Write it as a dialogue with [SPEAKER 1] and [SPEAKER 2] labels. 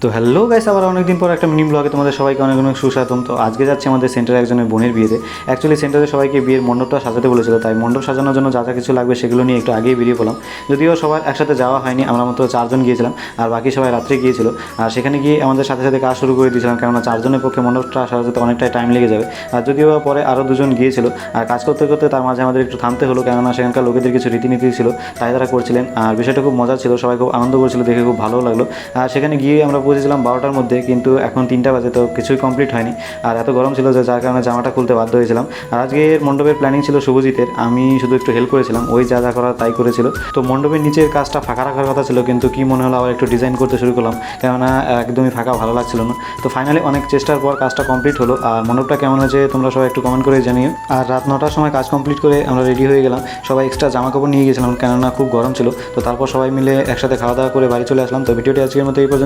[SPEAKER 1] তো hello guys, আবার অনেকদিন পর একটা মিনি ব্লগে তোমাদের সবাইকে অনেক অনেক সুস্বাগতম। তো আজকে যাচ্ছি আমাদের সেন্টারে একজনের বোনের বিয়েতে। অ্যাকচুয়ালি সেন্টারে সবাইকে বিয়ের মণ্ডপটা সাজাতে বলেছিল, তাই মণ্ডপ সাজানোর জন্য যা যা কিছু লাগবে সেগুলো নিয়ে একটু আগেই বেরিয়ে পড়লাম। যদিও সবার একসাথে যাওয়া হয়নি, আমরা মাত্র 4জন গিয়েছিলাম আর বাকি সবাই রাত্রে গিয়েছিল। আর সেখানে গিয়ে আমাদের সাথে সাথে কাজ শুরু করে দিয়েছিলাম, কেননা 4জনের পক্ষে মণ্ডপটা সাজাতে অনেকটাই টাইম লেগে যাবে। আর যদিও পরে আরও 2জন গিয়েছিল, আর কাজ করতে করতে তার মাঝে আমাদের একটু থামতে হলো, কেননা সেখানকার লোকেদের কিছু রীতিনীতি ছিল তাই তারা করছিলেন। আর বিষয়টা খুব মজা ছিল, সবাই খুব আনন্দ করছিল, দেখে খুব ভালো লাগলো। আর সেখানে গিয়ে আমরা পৌঁছেছিলাম 12টার মধ্যে, কিন্তু এখন 3টা বাজে, তো কিছুই কমপ্লিট হয়নি। আর এত গরম ছিল যে যার কারণে জামাটা খুলতে বাধ্য হয়েছিলাম। আর আজকের মণ্ডপের প্ল্যানিং ছিল শুভজিতের, আমি শুধু একটু হেল্প করেছিলাম, ওই যা যা করার তাই করেছিল। তো মণ্ডপের নিচের কাজটা ফাঁকা রাখার কথা ছিল, কিন্তু কি মনে হলো আবার একটু ডিজাইন করতে শুরু করলাম, কেননা একদমই ফাঁকা ভালো লাগছিল না। তো ফাইনালি অনেক চেষ্টার পর কাজটা কমপ্লিট হলো। আর মণ্ডপটা কেমন হয়েছে তোমরা সবাই একটু কমেন্ট করে জানিও। আর রাত 9টার সময় কাজ কমপ্লিট করে আমরা রেডি হয়ে গেলাম, সবাই এক্সট্রা জামা কাপড় নিয়ে গেছিলাম, কেননা খুব গরম ছিল। তো তারপর সবাই মিলে একসাথে খাওয়া দাওয়া করে বাড়ি চলে আসলাম। তো ভিডিওটি আজকের মতো এই পর্যন্ত।